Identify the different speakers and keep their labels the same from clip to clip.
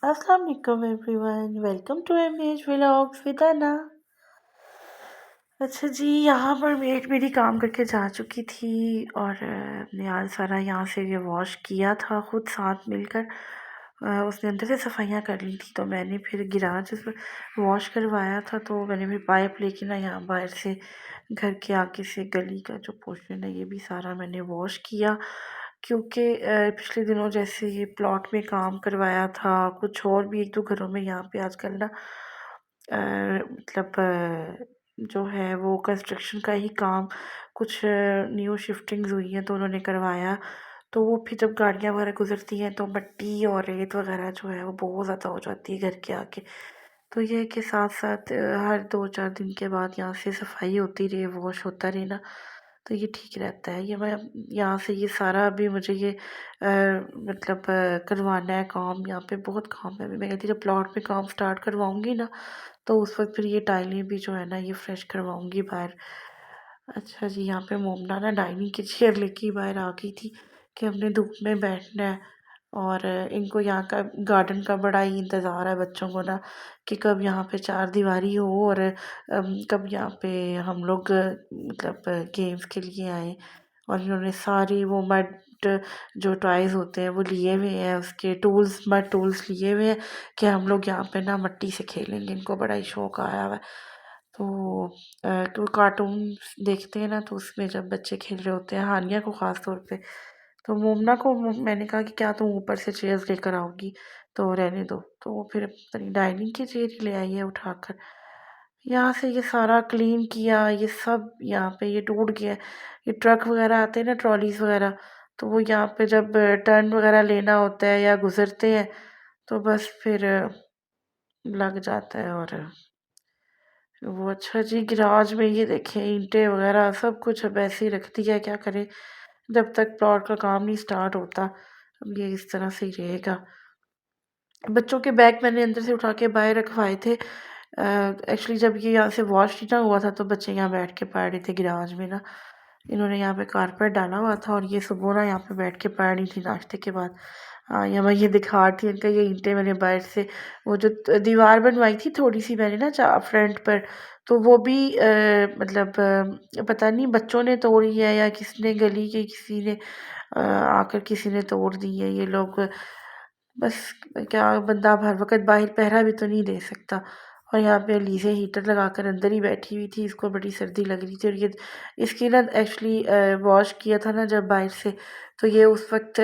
Speaker 1: Assalamu alaikum everyone. Welcome to MH Vlogs with Anna. अच्छा जी, यहाँ पर मेड मेरी काम करके जा चुकी थी और हमने आज सारा यहाँ से ये वॉश किया था खुद साथ मिलकर। उसने अंदर से सफाइयाँ कर ली थी तो मैंने फिर गिराज वॉश करवाया था। तो मैंने फिर पाइप लेके ना यहाँ बाहर से घर के आगे से गली का जो पोर्शन है ये भी सारा मैंने वॉश किया, क्योंकि पिछले दिनों जैसे ये प्लॉट में काम करवाया था, कुछ और भी एक दो घरों में यहाँ पे आजकल ना मतलब जो है वो कंस्ट्रक्शन का ही काम, कुछ न्यू शिफ्टिंग्स हुई हैं तो उन्होंने करवाया। तो वो फिर जब गाड़ियाँ वगैरह गुजरती हैं तो मिट्टी और रेत वगैरह जो है वो बहुत ज़्यादा हो जाती है घर के आगे। तो ये है कि साथ साथ हर 2-4 दिन के बाद यहाँ से सफाई होती रहे, वॉश होता रहे ना, तो ये ठीक रहता है। ये मैं यहाँ से ये सारा अभी मुझे ये मतलब करवाना है काम, यहाँ पे बहुत काम है। अभी मैं कहती जब प्लॉट में काम स्टार्ट करवाऊँगी ना तो उस वक़्त फिर ये टाइलें भी जो है ना ये फ्रेश करवाऊँगी बाहर। अच्छा जी, यहाँ पे मोमना ना डाइनिंग की चेयर लेके बाहर आ गई थी कि हमने धूप में बैठना है। और इनको यहाँ का गार्डन का बड़ा ही इंतज़ार है बच्चों को ना, कि कब यहाँ पे चारदीवारी हो और कब यहाँ पे हम लोग मतलब गेम्स के लिए आएँ। और इन्होंने सारी वो मड जो टॉयज़ होते हैं वो लिए हुए हैं, उसके टूल्स मड टूल्स लिए हुए हैं कि हम लोग यहाँ पे ना मिट्टी से खेलेंगे। इनको बड़ा ही शौक आया हुआ है। तो तो कार्टून्स देखते हैं ना तो उसमें जब बच्चे खेल रहे होते हैं, हानिया को ख़ास तौर पे, तो मोमना को मैंने कहा कि क्या तुम ऊपर से चेयर्स लेकर आओगी, तो रहने दो। तो वो फिर अपनी डाइनिंग की चेयर ही ले आई है उठाकर। यहाँ से ये सारा क्लीन किया, ये सब यहाँ पे ये टूट गया है। ये ट्रक वगैरह आते हैं ना, ट्रॉलीज वगैरह, तो वो यहाँ पे जब टर्न वगैरह लेना होता है या गुजरते हैं तो बस फिर लग जाता है। और वो अच्छा जी, गैराज में ये देखें ईंटें वगैरह सब कुछ अब ऐसे ही रख दिया है, क्या करें जब तक प्लॉट का काम नहीं स्टार्ट होता। अब ये इस तरह से ही रहेगा। बच्चों के बैग मैंने अंदर से उठा के बाहर रखवाए थे। एक्चुअली जब ये यहाँ से वॉश नहीं ना हुआ था तो बच्चे यहाँ बैठ के पढ़ रहे थे गैराज में ना। इन्होंने यहाँ पे कारपेट डाला हुआ था और ये सुबह ना यहाँ पे बैठ के पढ़ रही थी नाश्ते के बाद। यहाँ मैं ये दिखा रही थी इनका, ये ईंटें मैंने बाहर से वो जो दीवार बनवाई थी थोड़ी सी मैंने ना फ्रंट पर, तो वो भी मतलब पता नहीं बच्चों ने तोड़ी है या किसने, गली के किसी ने आकर किसी ने तोड़ दी है। ये लोग बस, क्या बंदा हर वक़्त बाहर पहरा भी तो नहीं दे सकता। और यहाँ पे लीज़े हीटर लगाकर अंदर ही बैठी हुई थी, इसको बड़ी सर्दी लग रही थी। और ये इसकी ना एक्चुअली वॉश किया था ना जब बाहर से, तो ये उस वक़्त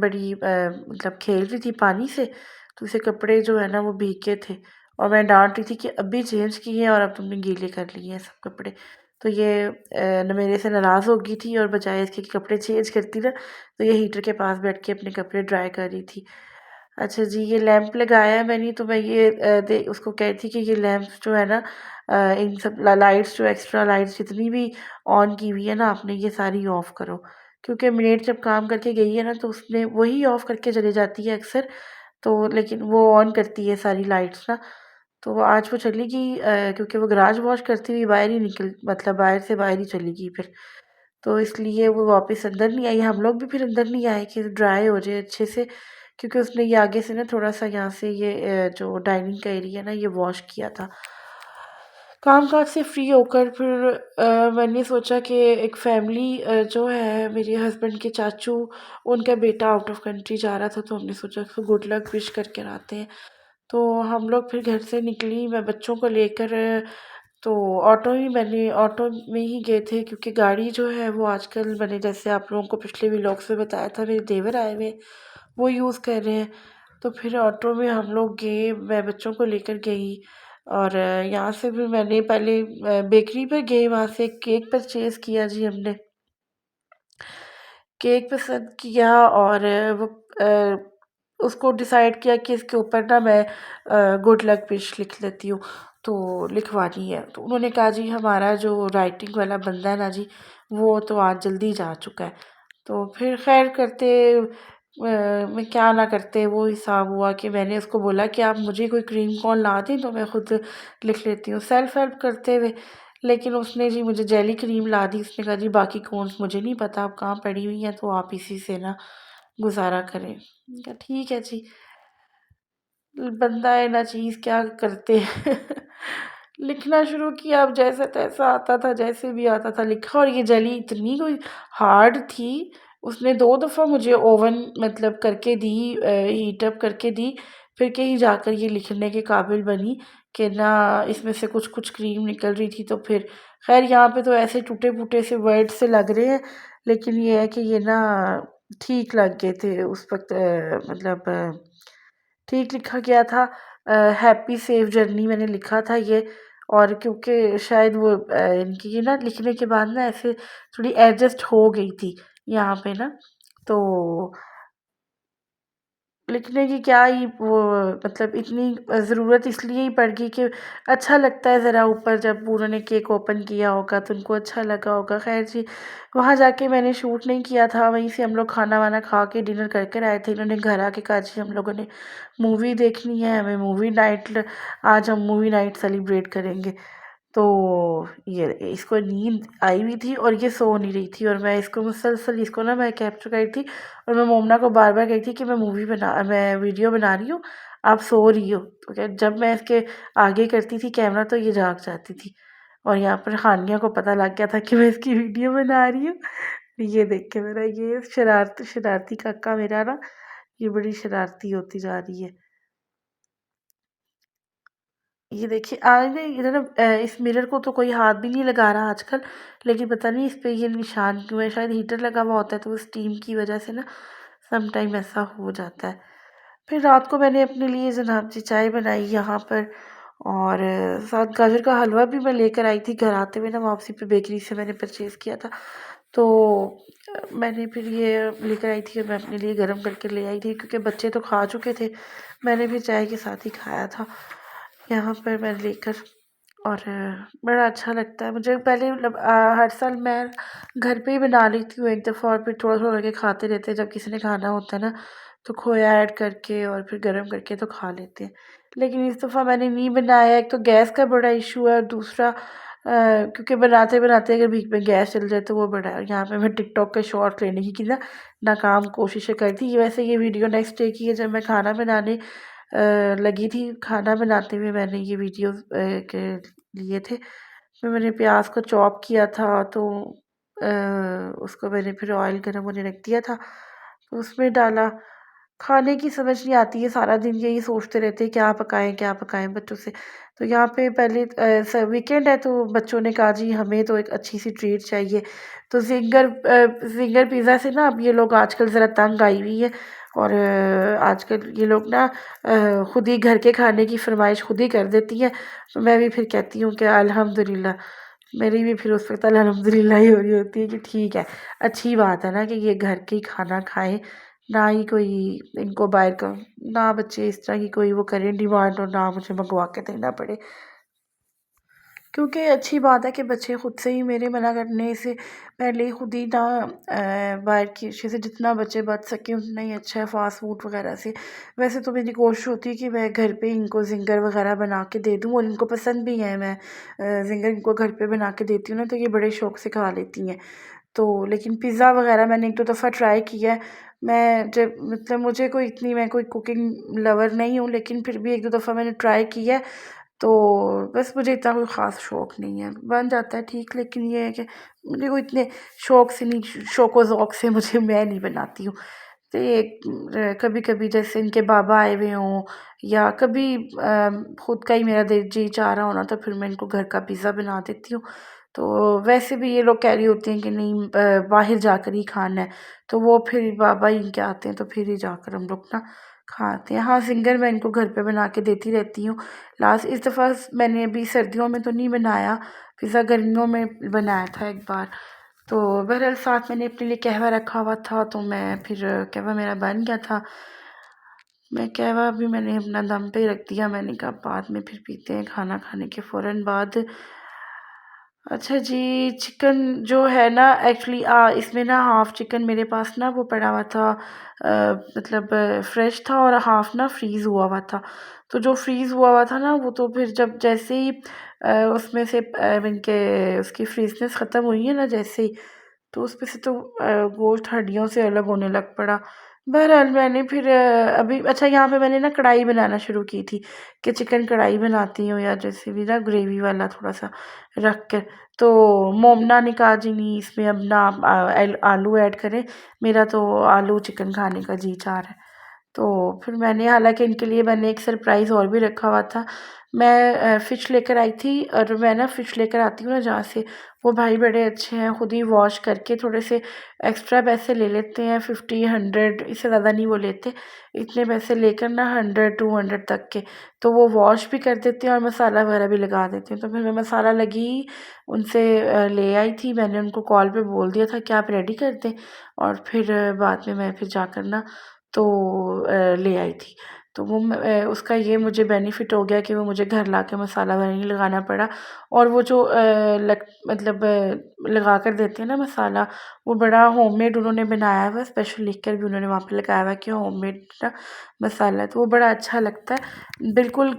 Speaker 1: बड़ी मतलब खेल रही थी पानी से, तो उसके कपड़े जो है ना वो भीगे थे। और मैं डाँट रही थी कि अभी चेंज किए हैं और अब तुमने गीले कर लिए हैं सब कपड़े। तो ये न मेरे से नाराज़ हो गई थी और बजाय इसके कि कपड़े चेंज करती ना, तो ये हीटर के पास बैठ के अपने कपड़े ड्राई कर रही थी। अच्छा जी, ये लैंप लगाया है मैंने, तो मैं ये दे उसको कह रही थी कि ये लैंप जो है ना इन सब लाइट्स जो एक्स्ट्रा लाइट्स जितनी भी ऑन की हुई है ना आपने, ये सारी ऑफ़ करो। क्योंकि मेड जब काम करके गई है ना तो उसने वही ऑफ़ करके चली जाती है अक्सर, तो लेकिन वो ऑन करती है सारी लाइट्स ना। तो वो आज वो चली गई क्योंकि वो गैराज वॉश करती हुई बाहर ही निकल मतलब बाहर से बाहर ही चली गई फिर। तो इसलिए वो वापस अंदर नहीं आई, हम लोग भी फिर अंदर नहीं आए कि ड्राई हो जाए अच्छे से, क्योंकि उसने ये आगे से ना थोड़ा-सा यहाँ से ये जो डाइनिंग का एरिया है ना ये वॉश किया था। काम-काज से फ्री होकर फिर मैंने सोचा कि एक फैमिली जो है मेरे हस्बैंड के चाचू, उनका बेटा आउट ऑफ कंट्री जा रहा था, तो हमने सोचा उसको गुड लक विश करके आते हैं। तो हम लोग फिर घर से निकली, मैं बच्चों को लेकर, तो ऑटो में ही गए थे, क्योंकि गाड़ी जो है वो आजकल मैंने जैसे आप लोगों को पिछले व्लॉग्स में बताया था, मेरे देवर आए हुए हैं, वो यूज़ कर रहे हैं। तो फिर ऑटो में हम लोग गए, मैं बच्चों को लेकर गई। और यहाँ से फिर मैंने पहले बेकरी पर गए, वहाँ से एक केक परचेज़ किया जी हमने। केक पसंद किया और वो उसको डिसाइड किया कि इसके ऊपर ना मैं गुड लक विश लिख लेती हूँ, तो लिखवानी है। तो उन्होंने कहा जी हमारा जो राइटिंग वाला बंदा है ना जी, वो तो आज जल्दी जा चुका है। तो फिर ख़ैर करते मैं क्या ना करते वो हिसाब हुआ कि मैंने उसको बोला कि आप मुझे कोई क्रीम कौन ला दें तो मैं खुद लिख लेती हूँ, सेल्फ हेल्प करते हुए। लेकिन उसने जी मुझे जेली क्रीम ला दी, उसने कहा जी बाकी कौन्स मुझे नहीं पता, आप कहाँ पड़ी हुई हैं तो आप इसी से ना गुज़ारा करें। मैंने कहा ठीक है जी। बंदा है ना चीज़ क्या करते हैं। लिखना शुरू किया, अब जैसा-तैसा आता था, जैसे भी आता था लिखा, और ये जली इतनी कोई हार्ड थी, उसने 2 दफ़ा मुझे ओवन मतलब करके दी, हीट अप करके दी, फिर कहीं जाकर ये लिखने के काबिल बनी कि ना इसमें से कुछ-कुछ क्रीम निकल रही थी। तो फिर ख़ैर यहाँ पे तो ऐसे टूटे-फूटे से वर्ड से लग रहे हैं, लेकिन ये है कि ये ना ठीक लग गए थे उस वक़्त, मतलब ठीक लिखा गया था। हैप्पी सेफ जर्नी मैंने लिखा था ये। और क्योंकि शायद वो इनकी ये ना लिखने के बाद ना ऐसे थोड़ी एडजस्ट हो गई थी यहाँ पे ना, तो लिखने की क्या ही वो, मतलब इतनी ज़रूरत इसलिए ही पड़ गई कि अच्छा लगता है ज़रा ऊपर, जब उन्होंने केक ओपन किया होगा तो उनको अच्छा लगा होगा। ख़ैर जी, वहाँ जाके मैंने शूट नहीं किया था, वहीं से हम लोग खाना-वाना खा के डिनर कर कर आए थे। इन्होंने घर आके कहा जी हम लोगों ने मूवी देखनी है, हमें मूवी नाइट ल आज हम मूवी नाइट सेलिब्रेट करेंगे। तो ये इसको नींद आई हुई थी और ये सो नहीं रही थी, और मैं इसको मुसलसल इसको ना मैं कैप्चर कर रही थी, और मैं मोमना को बार-बार कह रही थी कि मैं वीडियो बना रही हूँ, आप सो रही हो। तो क्या जब मैं इसके आगे करती थी कैमरा तो ये जाग जाती थी, और यहाँ पर हानिया को पता लग गया था कि मैं इसकी वीडियो बना रही हूँ। ये देख के मेरा ये शरारती काका मेरा ना, ये बड़ी शरारती होती जा रही है। ये देखिए आगे इधर इस मिरर को तो कोई हाथ भी नहीं लगा रहा आजकल, लेकिन पता नहीं इस पे ये निशान क्यों है, शायद हीटर लगा हुआ होता है तो स्टीम की वजह से ना सम टाइम ऐसा हो जाता है। फिर रात को मैंने अपने लिए जनाब जी चाय बनाई यहाँ पर, और साथ गाजर का हलवा भी मैं लेकर आई थी घर आते हुए ना, वापसी पे बेकरी से मैंने परचेज़ किया था। तो मैंने फिर ये लेकर आई थी और मैं अपने लिए गरम करके ले आई थी, क्योंकि बच्चे तो खा चुके थे, मैंने भी चाय के साथ ही खाया था। यहाँ पर मैं लेकर, और बड़ा अच्छा लगता है मुझे। पहले मतलब हर साल मैं घर पे ही बना लेती हूँ एक दफ़ा, और फिर थोड़ा-थोड़ा करके खाते रहते हैं, जब किसी ने खाना होता है ना, तो खोया ऐड करके और फिर गरम करके तो खा लेते हैं। लेकिन इस दफ़ा मैंने नहीं बनाया, एक तो गैस का बड़ा इश्यू है, और दूसरा क्योंकि बनाते-बनाते अगर बीच में गैस चल जाए तो वो बड़ा, यहाँ पे मैं टिकटॉक के शॉर्ट लेने की ना नाकाम कोशिशें करी थी। वैसे ये वीडियो नेक्स्ट डे की है, जब मैं खाना बनाने लगी थी, खाना बनाते हुए मैंने ये वीडियो के लिए थे। फिर मैंने प्याज को चॉप किया था, तो उसको मैंने फिर ऑयल गर्म होने रख दिया था, तो उसमें डाला। खाने की समझ नहीं आती है, सारा दिन यही सोचते रहते हैं क्या पकाएँ बच्चों से। तो यहाँ पे पहले वीकेंड है तो बच्चों ने कहा जी हमें तो एक अच्छी सी ट्रीट चाहिए। तो ज़िंगर पिज़्ज़ा से ना अब ये लोग आजकल ज़रा तंग आई हुई है, और आजकल ये लोग ना खुद ही घर के खाने की फ़रमाइश खुद ही कर देती हैं। तो मैं भी फिर कहती हूँ कि अल्हम्दुलिल्लाह, मेरी भी फिर उस वक़्त अल्हम्दुलिल्लाह ही हो रही होती है कि ठीक है, अच्छी बात है ना कि ये घर के ही खाना खाएँ, ना ही कोई इनको बाहर का, ना बच्चे इस तरह की कोई वो करें डिमांड, और ना मुझे मंगवा के देना पड़े। क्योंकि अच्छी बात है कि बच्चे खुद से ही मेरे मना करने से पहले ही खुद ही ना बाहर की चीज़ से जितना बच्चे बच सकें उतना ही अच्छा है, फ़ास्ट फूड वगैरह से। वैसे तो मेरी कोशिश होती है कि मैं घर पे इनको ज़िंगर वगैरह बना के दे दूँ, और इनको पसंद भी है। मैं ज़िंगर इनको घर पे बना के देती हूँ ना, तो ये बड़े शौक से खा लेती हैं। तो लेकिन पिज़्ज़ा वगैरह मैंने 1-2 दफ़ा ट्राई किया है। मैं जब मतलब मुझे कोई इतनी मैं कोई कुकिंग लवर नहीं हूँ, लेकिन फिर भी 1-2 दफ़ा मैंने ट्राई किया है। तो बस मुझे इतना कोई ख़ास शौक नहीं है। बन जाता है ठीक, लेकिन ये है कि मुझे कोई इतने शौक से नहीं, शौक-ओ-ज़ौक़ से मुझे मैं नहीं बनाती हूँ। तो ये कभी-कभी जैसे इनके बाबा आए हुए हों, या कभी खुद का ही मेरा जी चाह रहा हो ना, तो फिर मैं इनको घर का पिज़्ज़ा बना देती हूँ। तो वैसे भी ये लोग कह रही होती हैं कि नहीं बाहर जाकर ही खाना है, तो वो फिर बाबा ही इनके आते हैं तो फिर ही जाकर हम लोग ना खाते हैं। हाँ, ज़िंगर मैं इनको घर पे बना के देती रहती हूँ। लास्ट इस दफ़ा मैंने अभी सर्दियों में तो नहीं बनाया, पिज़्ज़ा गर्मियों में बनाया था एक बार। तो बहरहाल साथ मैंने अपने लिए कहवा रखा हुआ था, तो मैं फिर कहवा मेरा बन गया था। मैं कहवा भी मैंने अपना दम पे ही रख दिया, मैंने कहा बाद में फिर पीते हैं खाना खाने के फ़ौरन बाद। अच्छा जी, चिकन जो है ना एक्चुअली इसमें ना हाफ़ चिकन मेरे पास ना वो पड़ा हुआ था, मतलब फ्रेश था, और हाफ़ ना फ्रीज़ हुआ हुआ था। तो जो फ्रीज़ हुआ हुआ था ना, वो तो फिर जब जैसे ही उसमें से इनके उसकी फ्रीज़नेस ख़त्म हुई है ना जैसे ही, तो उसमें से तो गोश्त हड्डियों से अलग होने लग पड़ा। बहरहाल मैंने फिर अभी अच्छा यहाँ पे मैंने ना कढ़ाई बनाना शुरू की थी कि चिकन कढ़ाई बनाती हूँ या जैसे भी ना ग्रेवी वाला थोड़ा-सा रख कर। तो मोमना ने कहा जी नहीं इसमें अब ना आप आलू ऐड करें, मेरा तो आलू चिकन खाने का जी चाह रहा है। तो फिर मैंने हालाँकि इनके लिए मैंने एक सरप्राइज़ और भी रखा हुआ था। मैं फ़िश लेकर आई थी और मैं ना फ़िश लेकर आती हूँ ना जहाँ से, वो भाई बड़े अच्छे हैं, खुद ही वॉश करके थोड़े से एक्स्ट्रा पैसे ले लेते हैं 50, 100 इससे ज़्यादा नहीं वो लेते। इतने पैसे लेकर ना 100, 200 तक के, तो वो वॉश भी कर देते हैं और मसाला वगैरह भी लगा देते हैं। तो फिर मैं मसाला लगी उनसे ले आई थी, मैंने उनको कॉल पे बोल दिया था कि आप रेडी कर दें और फिर बाद में मैं फिर जाकर ना तो ले आई थी। तो वो उसका ये मुझे बेनिफिट हो गया कि वो मुझे घर लाके मसाला वगैरह नहीं लगाना पड़ा और वो जो मतलब लगा कर देते हैं ना मसाला, वो बड़ा होममेड उन्होंने बनाया हुआ है, स्पेशल लिख कर भी उन्होंने वहाँ पे लगाया हुआ है कि होममेड ना मसाला है, तो वो बड़ा अच्छा लगता है। बिल्कुल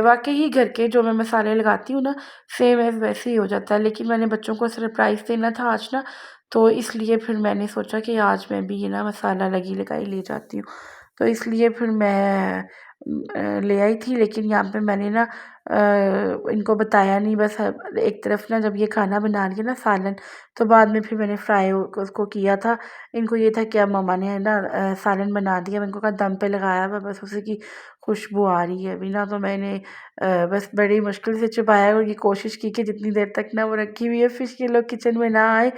Speaker 1: वाक़ई ही घर के जो मैं मसाले लगाती हूँ ना, सेम एज़ वैसे ही हो जाता है। लेकिन मैंने बच्चों को सरप्राइज़ देना था आज ना, तो इसलिए फिर मैंने सोचा कि आज मैं भी ये ना मसाला लगी-लगाई ले जाती हूँ। तो इसलिए फिर मैं ले आई थी, लेकिन यहाँ पे मैंने ना इनको बताया नहीं, बस एक तरफ ना जब ये खाना बना रही है ना सालन, तो बाद में फिर मैंने फ्राई उसको किया था। इनको ये था कि अब मम्मा ने ना सालन बना दिया, मैंने कहा दम पे लगाया हुआ बस उसी की खुशबू आ रही है अभी ना, तो मैंने बस बड़ी मुश्किल से छुपाया और ये कोशिश की कि जितनी देर तक ना वो रखी हुई है फ़िश ये लोग किचन में ना आए,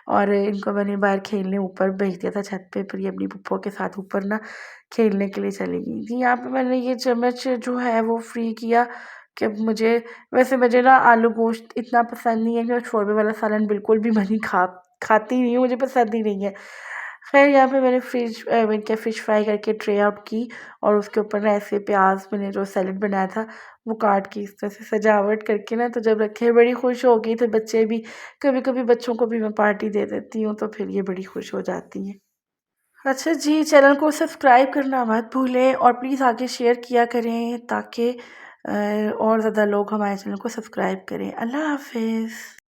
Speaker 1: और इनको मैंने बाहर खेलने ऊपर भेज दिया था छत पे, फिर ये अपनी पुप्पो के साथ ऊपर ना खेलने के लिए चली गई थी। यहाँ पे मैंने ये चम्मच जो है वो फ्री किया कि अब मुझे, वैसे मुझे ना आलू गोश्त इतना पसंद नहीं है कि मैं शोरबे वाला सालन बिल्कुल भी मैं नहीं खाती नहीं हूँ, मुझे पसंद ही नहीं है। ख़ैर यहाँ पे मैंने मैंने क्या फ़िश फ्राई करके ट्रे आउट की और उसके ऊपर ना ऐसे प्याज़ मैंने जो सैलेड बनाया था वो काट के इस तरह से सजावट करके ना, तो जब रखे बड़ी खुश हो गई, तो बच्चे भी, कभी-कभी बच्चों को भी मैं पार्टी दे देती हूँ, तो फिर ये बड़ी खुश हो जाती हैं। अच्छा जी, चैनल को सब्सक्राइब करना मत भूलें और प्लीज़ आगे शेयर किया करें ताकि और ज़्यादा लोग हमारे चैनल को सब्सक्राइब करें। अल्लाह हाफ़िज़।